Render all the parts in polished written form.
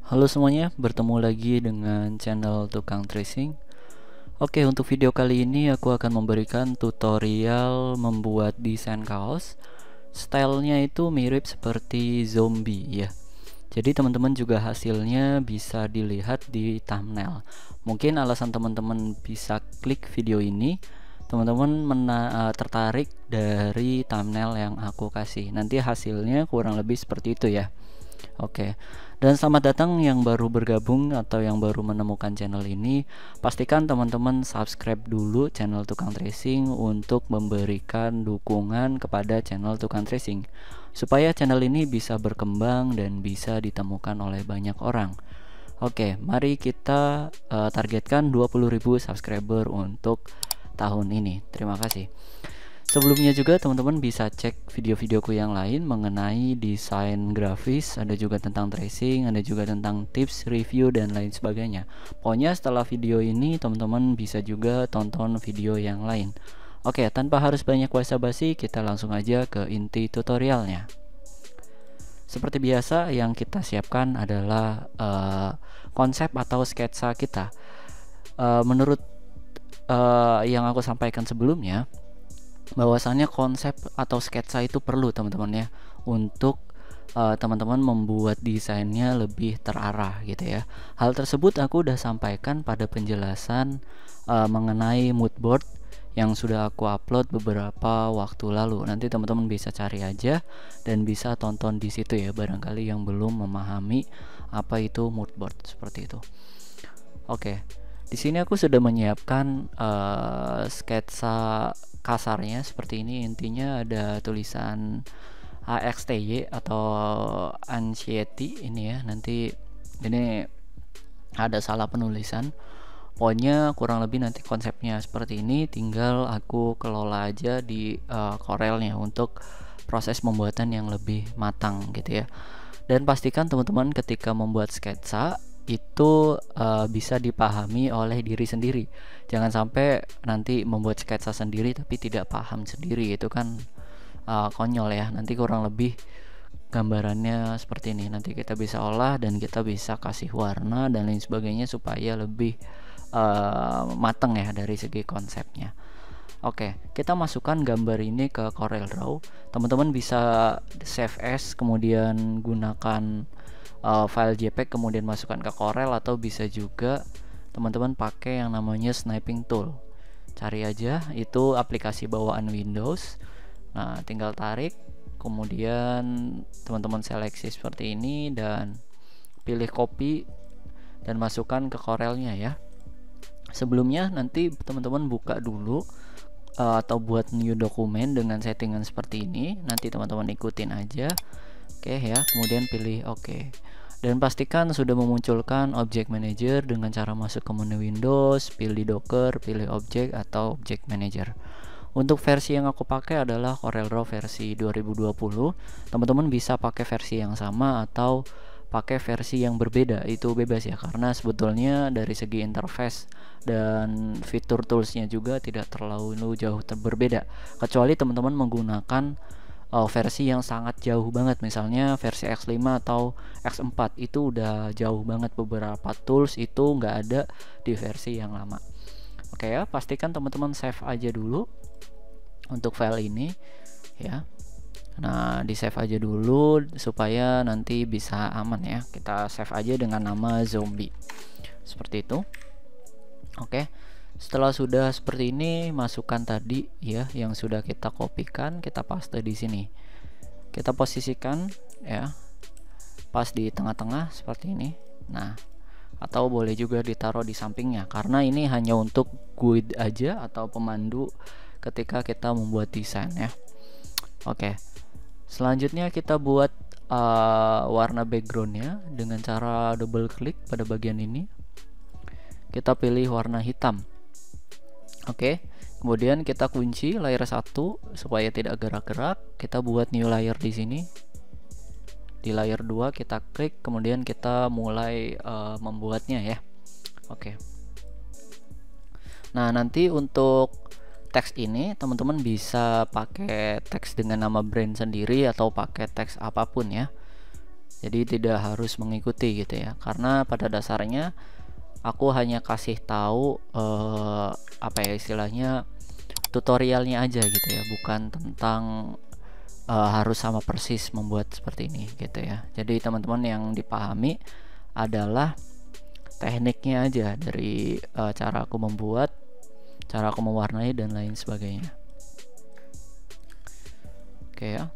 Halo semuanya, bertemu lagi dengan channel Tukang Tracing. Oke, untuk video kali ini aku akan memberikan tutorial membuat desain kaos. Stylenya itu mirip seperti zombie ya. Jadi teman-teman juga hasilnya bisa dilihat di thumbnail. Mungkin alasan teman-teman bisa klik video ini, teman-teman tertarik dari thumbnail yang aku kasih. Nanti hasilnya kurang lebih seperti itu ya. Oke, dan selamat datang yang baru bergabung atau yang baru menemukan channel ini. Pastikan teman-teman subscribe dulu channel Tukang Tracing untuk memberikan dukungan kepada channel Tukang Tracing, supaya channel ini bisa berkembang dan bisa ditemukan oleh banyak orang. Oke, mari kita targetkan 20.000 subscriber untuk tahun ini. Terima kasih. Sebelumnya juga teman-teman bisa cek video-videoku yang lain mengenai desain grafis, ada juga tentang tracing, ada juga tentang tips, review, dan lain sebagainya. Pokoknya setelah video ini teman-teman bisa juga tonton video yang lain. Oke, tanpa harus banyak basa-basi, kita langsung aja ke inti tutorialnya. Seperti biasa, yang kita siapkan adalah konsep atau sketsa kita. Menurut yang aku sampaikan sebelumnya, bahwasannya konsep atau sketsa itu perlu teman-teman ya, untuk teman-teman membuat desainnya lebih terarah gitu ya. Hal tersebut aku udah sampaikan pada penjelasan mengenai mood board yang sudah aku upload beberapa waktu lalu. Nanti teman-teman bisa cari aja dan bisa tonton di situ ya, barangkali yang belum memahami apa itu mood board seperti itu. Oke, di sini aku sudah menyiapkan sketsa kasarnya seperti ini. Intinya ada tulisan AXTY atau anxiety ini ya. Nanti ini ada salah penulisan. Pokoknya kurang lebih nanti konsepnya seperti ini, tinggal aku kelola aja di Corelnya untuk proses pembuatan yang lebih matang gitu ya. Dan pastikan teman-teman ketika membuat sketsa itu bisa dipahami oleh diri sendiri. Jangan sampai nanti membuat sketsa sendiri tapi tidak paham sendiri, itu kan konyol ya. Nanti kurang lebih gambarannya seperti ini, nanti kita bisa olah dan kita bisa kasih warna dan lain sebagainya supaya lebih mateng ya dari segi konsepnya. Oke, kita masukkan gambar ini ke CorelDRAW. Teman-teman bisa save as, kemudian gunakan file JPEG, kemudian masukkan ke Corel, atau bisa juga teman-teman pakai yang namanya sniping tool. Cari aja, itu aplikasi bawaan Windows. Nah, tinggal tarik, kemudian teman-teman seleksi seperti ini dan pilih copy dan masukkan ke Corelnya ya. Sebelumnya nanti teman-teman buka dulu atau buat new dokumen dengan settingan seperti ini. Nanti teman-teman ikutin aja. Oke ya, kemudian pilih oke. Dan pastikan sudah memunculkan Object Manager dengan cara masuk ke menu Windows, pilih Docker, pilih Object atau Object Manager. Untuk versi yang aku pakai adalah CorelDRAW versi 2020. Teman-teman bisa pakai versi yang sama atau pakai versi yang berbeda, itu bebas ya, karena sebetulnya dari segi interface dan fitur toolsnya juga tidak terlalu jauh berbeda, kecuali teman-teman menggunakan versi yang sangat jauh banget, misalnya versi X5 atau X4, itu udah jauh banget, beberapa tools itu nggak ada di versi yang lama. Oke ya, pastikan teman-teman save aja dulu untuk file ini ya. Nah, di save aja dulu supaya nanti bisa aman ya. Kita save aja dengan nama zombie seperti itu. Oke, setelah sudah seperti ini, masukkan tadi ya yang sudah kita kopikan, kita paste di sini. Kita posisikan ya pas di tengah-tengah seperti ini. Nah, atau boleh juga ditaruh di sampingnya, karena ini hanya untuk guide aja atau pemandu ketika kita membuat desain ya. Oke, selanjutnya kita buat warna backgroundnya dengan cara double klik pada bagian ini. Kita pilih warna hitam. Oke, kemudian kita kunci layer 1 supaya tidak gerak-gerak. Kita buat new layer di sini. Di layer 2 kita klik, kemudian kita mulai membuatnya ya. Oke. Nah, nanti untuk teks ini teman-teman bisa pakai teks dengan nama brand sendiri atau pakai teks apapun ya. Jadi tidak harus mengikuti gitu ya, karena pada dasarnya aku hanya kasih tahu apa ya istilahnya, tutorialnya aja gitu ya, bukan tentang harus sama persis membuat seperti ini gitu ya. Jadi teman-teman yang dipahami adalah tekniknya aja, dari cara aku membuat, cara aku mewarnai dan lain sebagainya. Oke ya,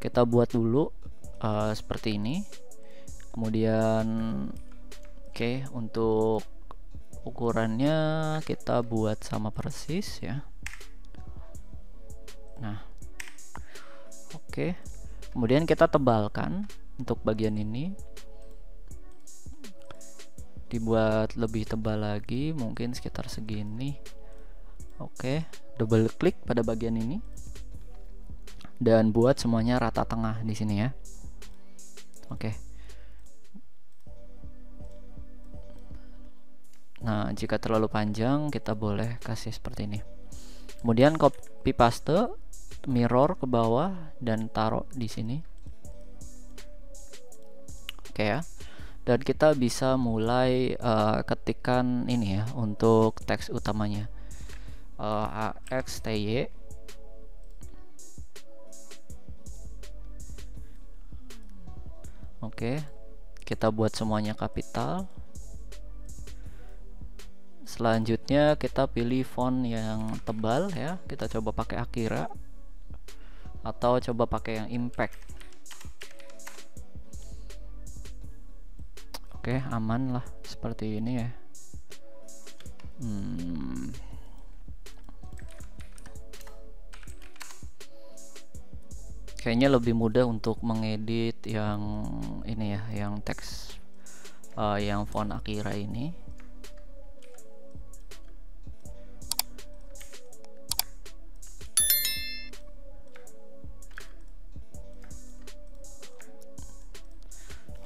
kita buat dulu seperti ini. Kemudian oke, untuk ukurannya kita buat sama persis ya. Nah oke, kemudian kita tebalkan untuk bagian ini, dibuat lebih tebal lagi, mungkin sekitar segini. Oke, double klik pada bagian ini dan buat semuanya rata tengah di sini ya. Oke. Nah, jika terlalu panjang kita boleh kasih seperti ini. Kemudian copy paste, mirror ke bawah dan taruh di sini. Oke ya. Dan kita bisa mulai ketikkan ini ya untuk teks utamanya. AXTY. Oke, kita buat semuanya kapital. Selanjutnya kita pilih font yang tebal ya. Kita coba pakai Akira atau coba pakai yang Impact. Oke, aman lah seperti ini ya. Kayaknya lebih mudah untuk mengedit yang ini ya, yang teks yang font Akira ini.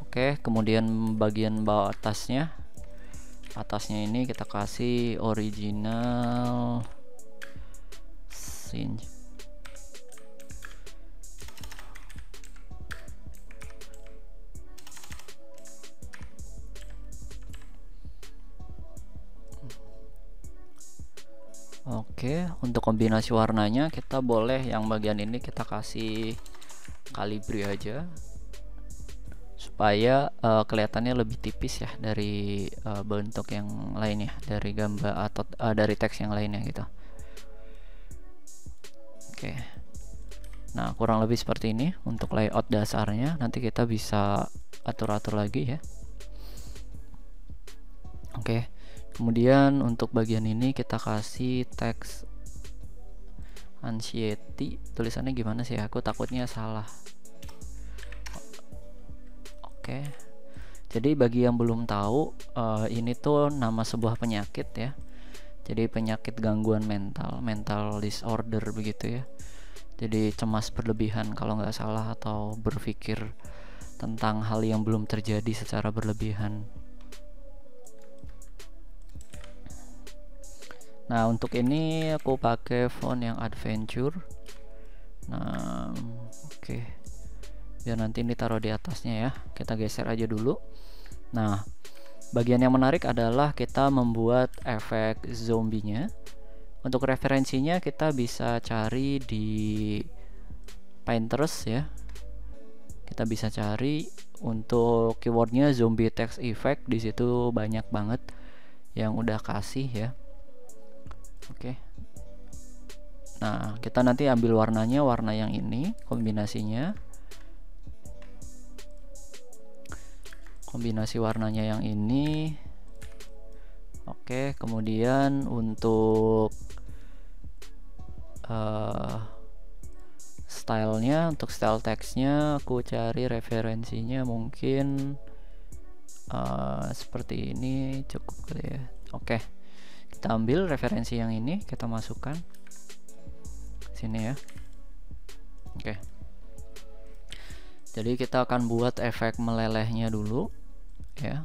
Oke, kemudian bagian bawah atasnya ini kita kasih original scene. Oke, untuk kombinasi warnanya kita boleh yang bagian ini kita kasih Calibri aja supaya kelihatannya lebih tipis ya dari bentuk yang lainnya, dari gambar atau dari teks yang lainnya gitu. Oke, nah kurang lebih seperti ini untuk layout dasarnya. Nanti kita bisa atur-atur lagi ya. Oke, kemudian untuk bagian ini kita kasih teks anxiety. Tulisannya gimana sih? Aku takutnya salah. Oke, jadi bagi yang belum tahu, ini tuh nama sebuah penyakit ya. Jadi penyakit gangguan mental disorder begitu ya. Jadi cemas berlebihan kalau nggak salah, atau berpikir tentang hal yang belum terjadi secara berlebihan. Nah, untuk ini aku pakai font yang adventure. Nah, oke. Biar nanti ini taruh di atasnya ya. Kita geser aja dulu. Nah, bagian yang menarik adalah kita membuat efek zombinya. Untuk referensinya kita bisa cari di Pinterest ya. Kita bisa cari untuk keywordnya zombie text effect. Di situ banyak banget yang udah kasih ya. Oke. Nah, kita nanti ambil warnanya, warna yang ini, kombinasi warnanya yang ini. Oke, kemudian untuk stylenya, untuk style teksnya aku cari referensinya mungkin seperti ini cukup ya. Oke, kita ambil referensi yang ini, kita masukkan sini ya. Oke, jadi kita akan buat efek melelehnya dulu ya.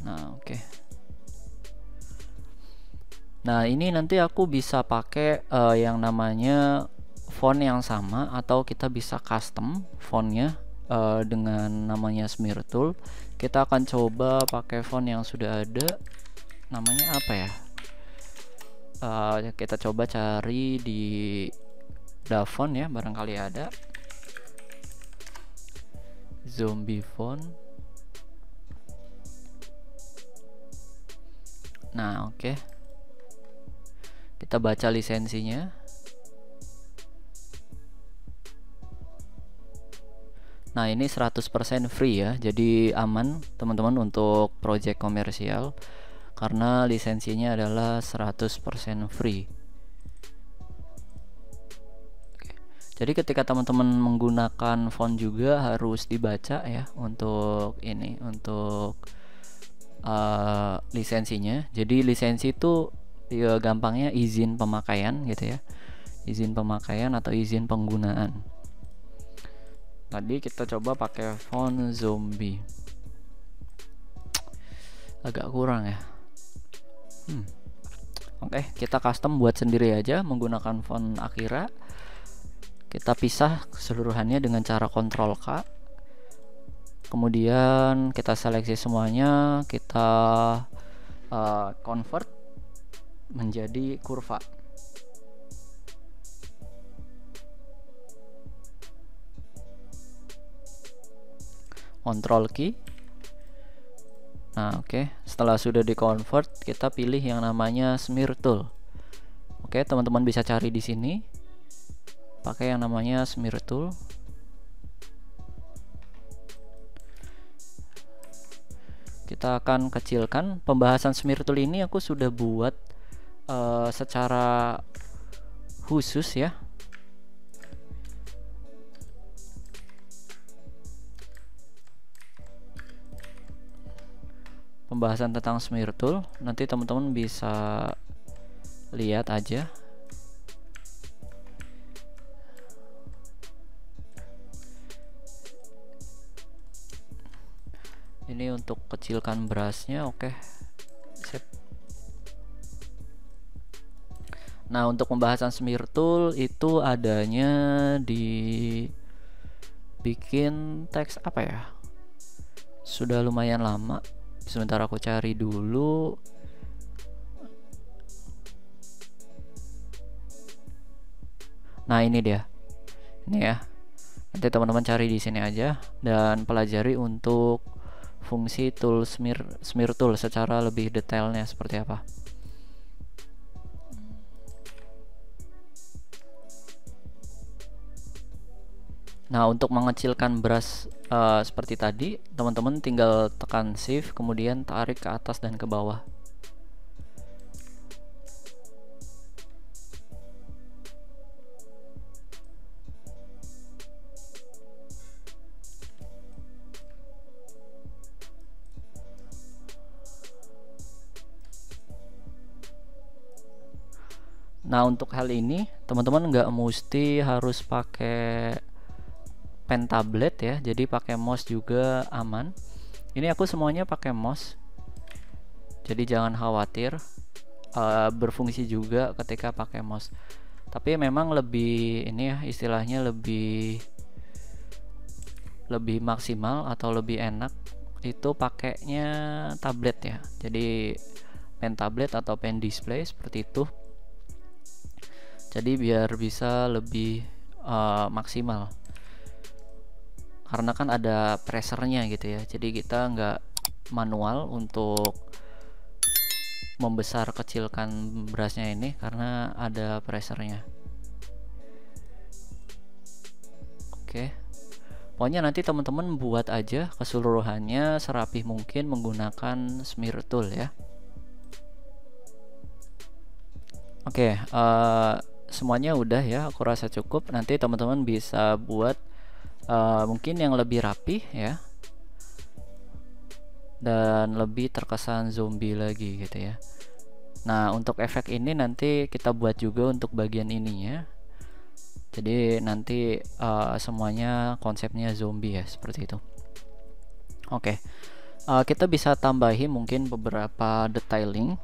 Nah, oke. Nah, ini nanti aku bisa pakai yang namanya font yang sama atau kita bisa custom fontnya dengan namanya Smear Tool. Kita akan coba pakai font yang sudah ada, namanya apa ya, kita coba cari di Davon ya, barangkali ada zombie font. Nah oke, kita baca lisensinya. Nah ini 100% free ya, jadi aman teman-teman untuk project komersial karena lisensinya adalah 100% free. Oke. Jadi ketika teman-teman menggunakan font juga harus dibaca ya untuk ini, untuk lisensinya. Jadi lisensi itu ya gampangnya izin pemakaian gitu ya, izin pemakaian atau izin penggunaan. Tadi kita coba pakai font zombie, agak kurang ya. Oke, kita custom buat sendiri aja menggunakan font Akira. Kita pisah keseluruhannya dengan cara Ctrl K. Kemudian kita seleksi semuanya, kita convert menjadi kurva. Ctrl key. Nah oke, setelah sudah di convert kita pilih yang namanya Smear Tool. Oke, teman-teman bisa cari di sini pakai yang namanya Smear Tool. Kita akan kecilkan. Pembahasan Smear Tool ini aku sudah buat secara khusus ya. Pembahasan tentang Smear Tool nanti teman-teman bisa lihat aja. Ini untuk kecilkan brushnya. Oke, sip. Nah untuk pembahasan Smear Tool itu adanya di bikin teks apa ya, sudah lumayan lama. Sebentar aku cari dulu. Nah ini dia, ini ya. Nanti teman-teman cari di sini aja dan pelajari untuk fungsi tool Smear Tool secara lebih detailnya seperti apa. Nah untuk mengecilkan brush seperti tadi, teman-teman tinggal tekan shift kemudian tarik ke atas dan ke bawah. Nah untuk hal ini teman-teman nggak mesti harus pakai pen tablet ya, jadi pakai mouse juga aman. Ini aku semuanya pakai mouse, jadi jangan khawatir, berfungsi juga ketika pakai mouse. Tapi memang lebih ini ya, istilahnya lebih maksimal atau lebih enak itu pakainya tablet ya, jadi pen tablet atau pen display seperti itu. Jadi biar bisa lebih maksimal, karena kan ada pressernya gitu ya, jadi kita nggak manual untuk membesar kecilkan brushnya ini karena ada pressernya. Oke, pokoknya nanti teman-teman buat aja keseluruhannya serapih mungkin menggunakan Smear Tool ya. Oke, semuanya udah ya, aku rasa cukup. Nanti teman-teman bisa buat mungkin yang lebih rapih ya, dan lebih terkesan zombie lagi gitu ya. Nah untuk efek ini nanti kita buat juga untuk bagian ininya, jadi nanti semuanya konsepnya zombie ya, seperti itu. Oke, kita bisa tambahin mungkin beberapa detailing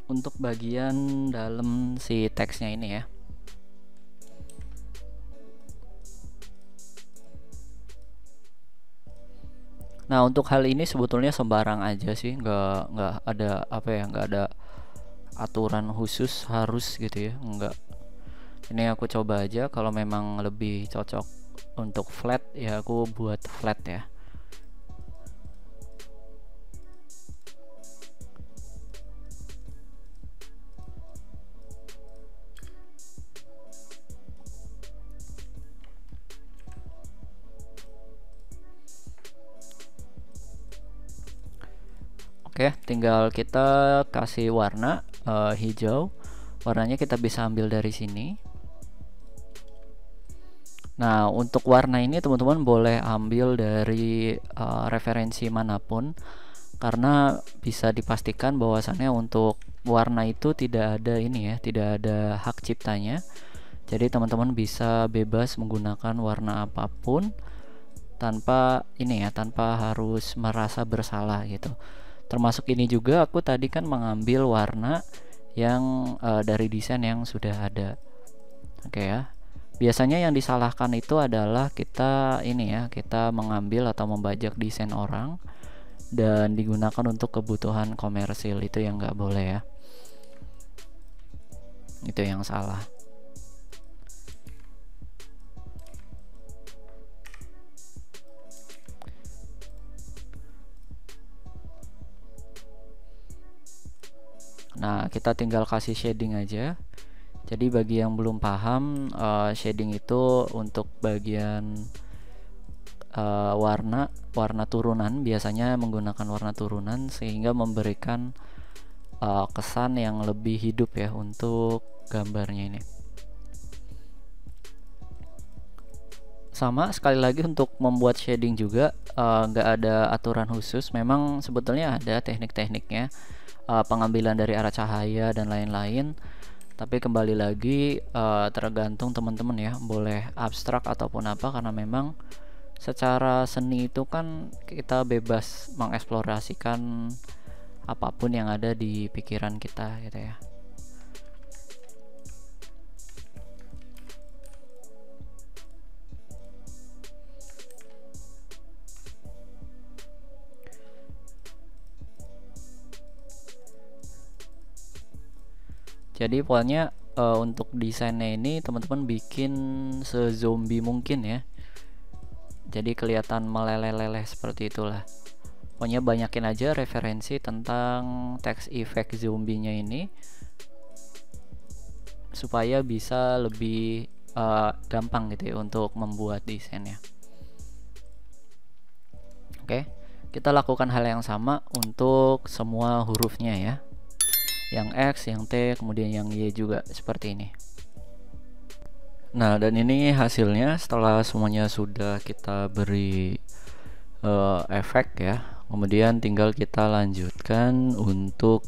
untuk bagian dalam si teksnya ini ya. Nah, untuk hal ini sebetulnya sembarang aja sih, nggak ada apa ya, nggak ada aturan khusus harus gitu ya, nggak. Ini aku coba aja, kalau memang lebih cocok untuk flat ya aku buat flat ya. Oke, tinggal kita kasih warna hijau. Warnanya kita bisa ambil dari sini. Nah, untuk warna ini teman-teman boleh ambil dari referensi manapun, karena bisa dipastikan bahwasannya untuk warna itu tidak ada ini ya, tidak ada hak ciptanya. Jadi teman-teman bisa bebas menggunakan warna apapun tanpa ini ya, tanpa harus merasa bersalah gitu. Termasuk ini juga, aku tadi kan mengambil warna yang dari desain yang sudah ada. Oke ya. Biasanya yang disalahkan itu adalah kita ini ya, kita mengambil atau membajak desain orang dan digunakan untuk kebutuhan komersil. Itu yang nggak boleh ya, itu yang salah. Nah, kita tinggal kasih shading aja. Jadi bagi yang belum paham, shading itu untuk bagian warna turunan, biasanya menggunakan warna turunan sehingga memberikan kesan yang lebih hidup ya untuk gambarnya ini. Sama sekali lagi untuk membuat shading juga nggak ada aturan khusus. Memang sebetulnya ada teknik-tekniknya, pengambilan dari arah cahaya dan lain-lain, tapi kembali lagi tergantung teman-teman ya, boleh abstrak ataupun apa, karena memang secara seni itu kan kita bebas mengeksplorasikan apapun yang ada di pikiran kita gitu ya. Jadi pokoknya untuk desainnya ini teman-teman bikin se-zombie mungkin ya. Jadi kelihatan meleleh-leleh seperti itulah. Pokoknya banyakin aja referensi tentang text effect zombinya ini supaya bisa lebih gampang gitu ya untuk membuat desainnya. Oke, kita lakukan hal yang sama untuk semua hurufnya ya. Yang X, yang T, kemudian yang Y juga seperti ini. Nah, dan ini hasilnya setelah semuanya sudah kita beri efek ya. Kemudian tinggal kita lanjutkan untuk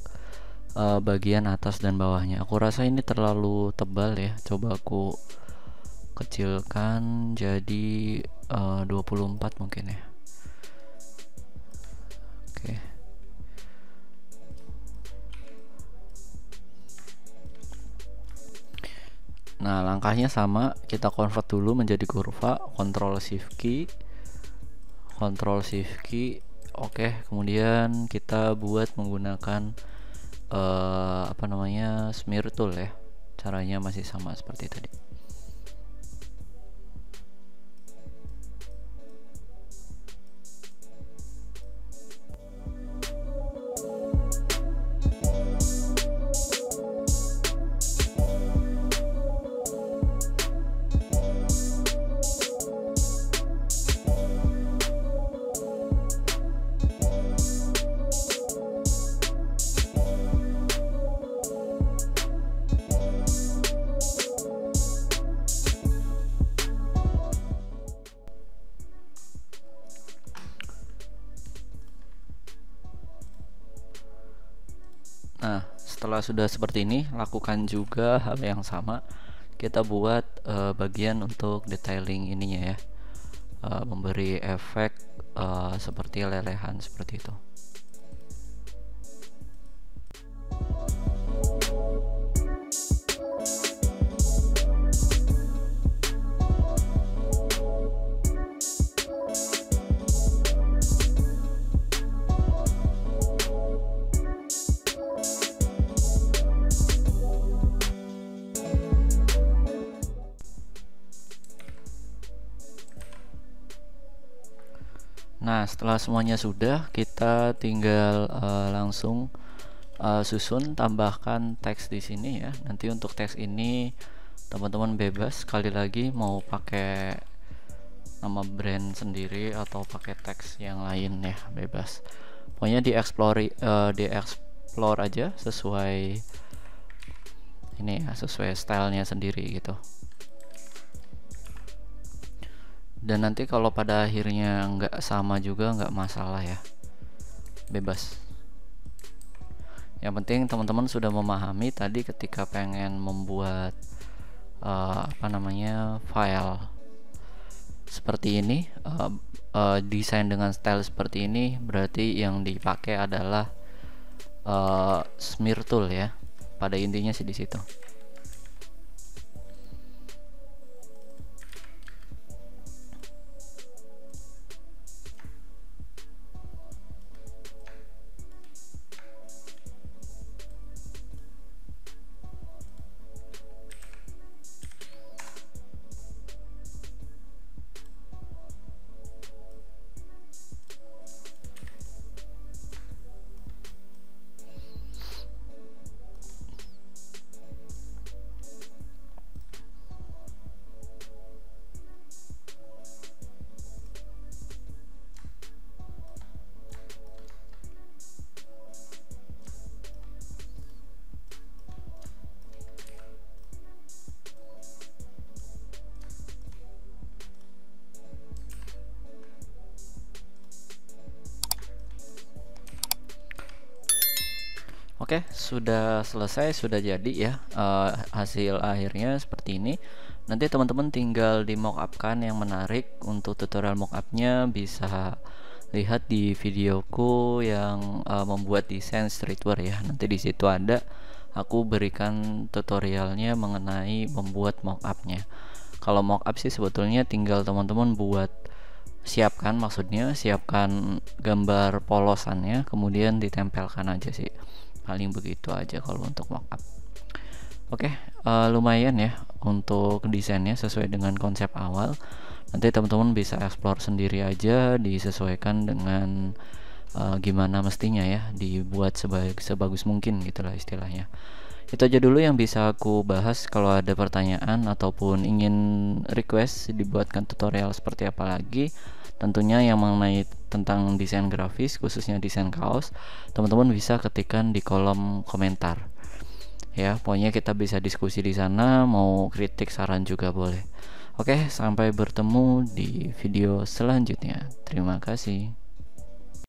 bagian atas dan bawahnya. Aku rasa ini terlalu tebal ya. Coba aku kecilkan jadi 24 mungkin ya. Oke. Nah, langkahnya sama, kita convert dulu menjadi kurva, Ctrl Shift key, Ctrl Shift key. Oke, kemudian kita buat menggunakan apa namanya, smear tool ya. Caranya masih sama seperti tadi. Nah, setelah sudah seperti ini, lakukan juga hal yang sama. Kita buat bagian untuk detailing ininya ya, memberi efek seperti lelehan seperti itu. Nah, setelah semuanya sudah, kita tinggal langsung susun, tambahkan teks di sini ya. Nanti untuk teks ini teman-teman bebas, sekali lagi mau pakai nama brand sendiri atau pakai teks yang lain ya, bebas. Pokoknya di explore aja sesuai ini ya, sesuai stylenya sendiri gitu. Dan nanti kalau pada akhirnya nggak sama juga nggak masalah ya, bebas. Yang penting teman-teman sudah memahami tadi ketika pengen membuat file seperti ini, desain dengan style seperti ini, berarti yang dipakai adalah smear tool ya. Pada intinya sih di situ. Oke, sudah selesai, sudah jadi ya. Hasil akhirnya seperti ini. Nanti teman-teman tinggal di mockupkan. Yang menarik untuk tutorial mockupnya bisa lihat di videoku yang membuat desain streetwear ya. Nanti di situ ada, aku berikan tutorialnya mengenai membuat mockupnya. Kalau mockup sih sebetulnya tinggal teman-teman buat siapkan, maksudnya siapkan gambar polosannya, kemudian ditempelkan aja sih. Paling begitu aja kalau untuk mockup. Oke, lumayan ya untuk desainnya sesuai dengan konsep awal. Nanti teman-teman bisa explore sendiri aja, disesuaikan dengan gimana mestinya ya, dibuat sebagus mungkin gitulah istilahnya. Itu aja dulu yang bisa aku bahas. Kalau ada pertanyaan ataupun ingin request dibuatkan tutorial seperti apa lagi, tentunya yang mengenai tentang desain grafis, khususnya desain kaos, teman-teman bisa ketikkan di kolom komentar ya. Pokoknya kita bisa diskusi di sana, mau kritik saran juga boleh. Oke, sampai bertemu di video selanjutnya. Terima kasih.